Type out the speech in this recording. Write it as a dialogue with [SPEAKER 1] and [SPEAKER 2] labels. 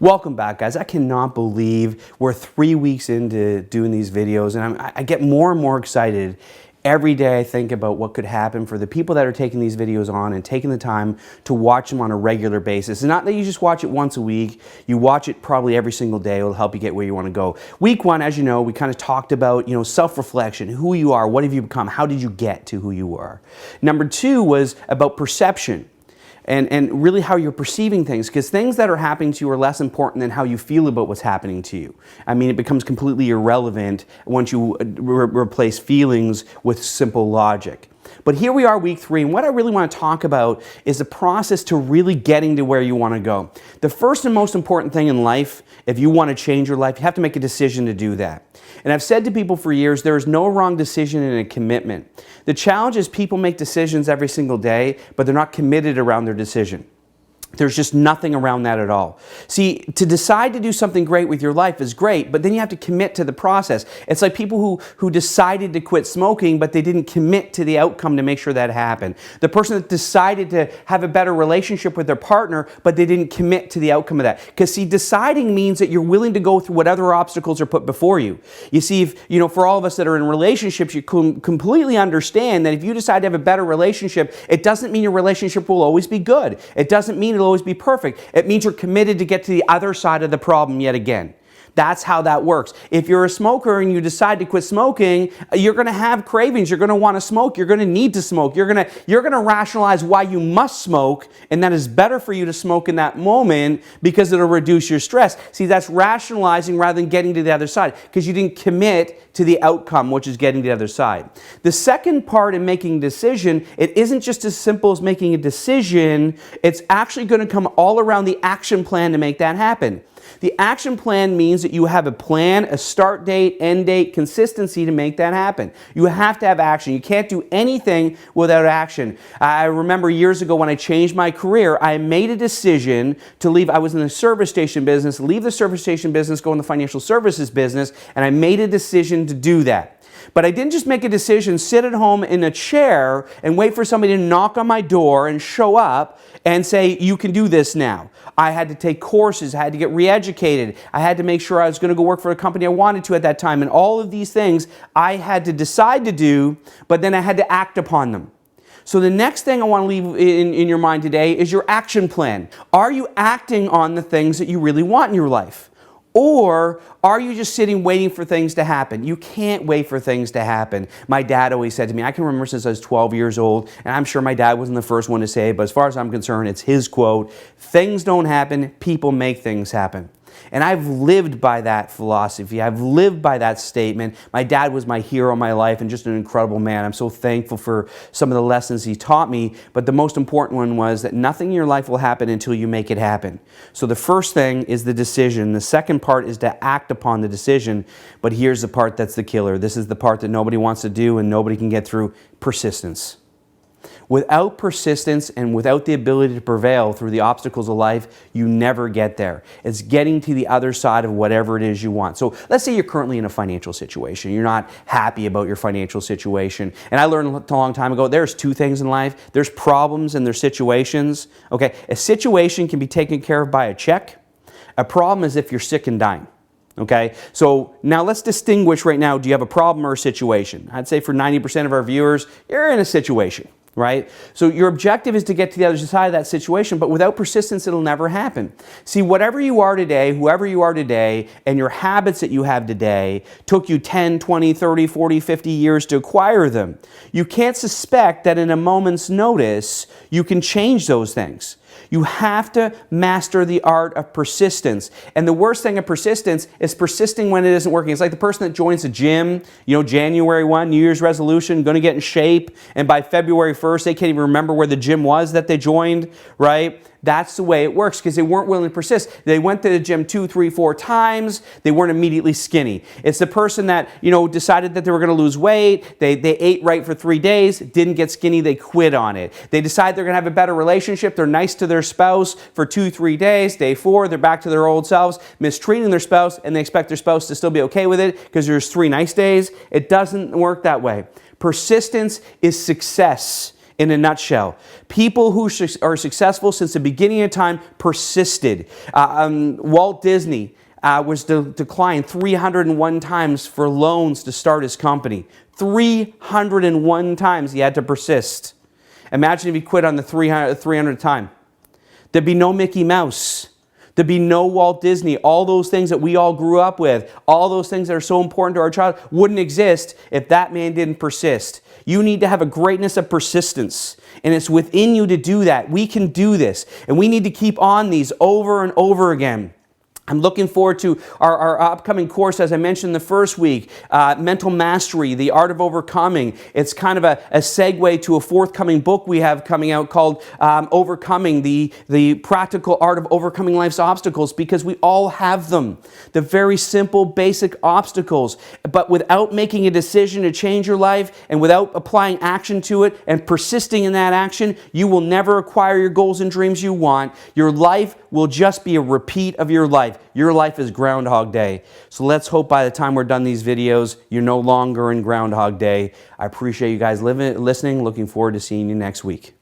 [SPEAKER 1] Welcome back, guys. I cannot believe we're 3 weeks into doing these videos, and I get more and more excited every day. I think about what could happen for the people that are taking these videos on and taking the time to watch them on a regular basis. And not that you just watch it once a week, you watch it probably every single day. It'll help you get where you want to go. Week one, as you know, we kind of talked about, self-reflection, who you are, what have you become, how did you get to who you are. Number two was about perception. And really how you're perceiving things, because things that are happening to you are less important than how you feel about what's happening to you. I mean, it becomes completely irrelevant once you replace feelings with simple logic. But here we are, week three, and what I really want to talk about is the process to really getting to where you want to go. The first and most important thing in life, if you want to change your life, you have to make a decision to do that. And I've said to people for years, there is no wrong decision in a commitment. The challenge is people make decisions every single day, but they're not committed around their decision. There's just nothing around that at all. See, to decide to do something great with your life is great, but then you have to commit to the process. It's like people who decided to quit smoking, but they didn't commit to the outcome to make sure that happened. The person that decided to have a better relationship with their partner, but they didn't commit to the outcome of that. Because see, deciding means that you're willing to go through whatever obstacles are put before you. You see, if, for all of us that are in relationships, you completely understand that if you decide to have a better relationship, it doesn't mean your relationship will always be good. It doesn't mean it'll always be perfect. It means you're committed to get to the other side of the problem yet again. That's how that works. If you're a smoker and you decide to quit smoking, you're going to have cravings. You're going to want to smoke. You're going to need to smoke. You're going to rationalize why you must smoke, and that is better for you to smoke in that moment because it'll reduce your stress. See, that's rationalizing rather than getting to the other side because you didn't commit to the outcome, which is getting to the other side. The second part in making a decision, it isn't just as simple as making a decision. It's actually going to come all around the action plan to make that happen. The action plan means that you have a plan, a start date, end date, consistency to make that happen. You have to have action. You can't do anything without action. I remember years ago when I changed my career, I made a decision to leave. I was in the service station business, leave the service station business, go in the financial services business, and I made a decision to do that. But I didn't just make a decision, sit at home in a chair and wait for somebody to knock on my door and show up and say, you can do this now. I had to take courses, I had to get re-educated, I had to make sure I was going to go work for a company I wanted to at that time, and all of these things I had to decide to do, but then I had to act upon them. So the next thing I want to leave in your mind today is your action plan. Are you acting on the things that you really want in your life? Or are you just sitting waiting for things to happen? You can't wait for things to happen. My dad always said to me, I can remember since I was 12 years old, and I'm sure my dad wasn't the first one to say it, but as far as I'm concerned, it's his quote, things don't happen, people make things happen. And I've lived by that philosophy. I've lived by that statement. My dad was my hero in my life and just an incredible man. I'm so thankful for some of the lessons he taught me. But the most important one was that nothing in your life will happen until you make it happen. So the first thing is the decision. The second part is to act upon the decision. But here's the part that's the killer. This is the part that nobody wants to do and nobody can get through: persistence. Without persistence and without the ability to prevail through the obstacles of life, you never get there. It's getting to the other side of whatever it is you want. So let's say you're currently in a financial situation. You're not happy about your financial situation. And I learned a long time ago, there's two things in life. There's problems and there's situations. Okay, a situation can be taken care of by a check. A problem is if you're sick and dying. Okay, so now let's distinguish right now, do you have a problem or a situation? I'd say for 90% of our viewers, you're in a situation. Right? So your objective is to get to the other side of that situation, but without persistence, it'll never happen. See, whatever you are today, whoever you are today, and your habits that you have today took you 10, 20, 30, 40, 50 years to acquire them. You can't suspect that in a moment's notice, you can change those things. You have to master the art of persistence. And the worst thing of persistence is persisting when it isn't working. It's like the person that joins a gym, January 1, New Year's resolution, going to get in shape, and by February 1st, they can't even remember where the gym was that they joined, right? That's the way it works because they weren't willing to persist. They went to the gym 2, 3, 4 times. They weren't immediately skinny. It's the person that, decided that they were going to lose weight. They ate right for 3 days, didn't get skinny, they quit on it. They decide they're going to have a better relationship. They're nice to their spouse for 2, 3 days. Day 4, they're back to their old selves, mistreating their spouse, and they expect their spouse to still be okay with it because there's 3 nice days. It doesn't work that way. Persistence is success in a nutshell. People who are successful since the beginning of time persisted. Walt Disney was declined 301 times for loans to start his company. 301 times he had to persist. Imagine if he quit on the 300th time. There'd be no Mickey Mouse. There'd be no Walt Disney. All those things that we all grew up with, all those things that are so important to our child wouldn't exist if that man didn't persist. You need to have a greatness of persistence, and it's within you to do that. We can do this, and we need to keep on these over and over again. I'm looking forward to our upcoming course, as I mentioned the first week, Mental Mastery, The Art of Overcoming. It's kind of a segue to a forthcoming book we have coming out called Overcoming, the Practical Art of Overcoming Life's Obstacles, because we all have them. The very simple, basic obstacles. But without making a decision to change your life and without applying action to it and persisting in that action, you will never acquire your goals and dreams you want. Your life will just be a repeat of your life. Your life is Groundhog Day. So let's hope by the time we're done these videos, you're no longer in Groundhog Day. I appreciate you guys listening. Looking forward to seeing you next week.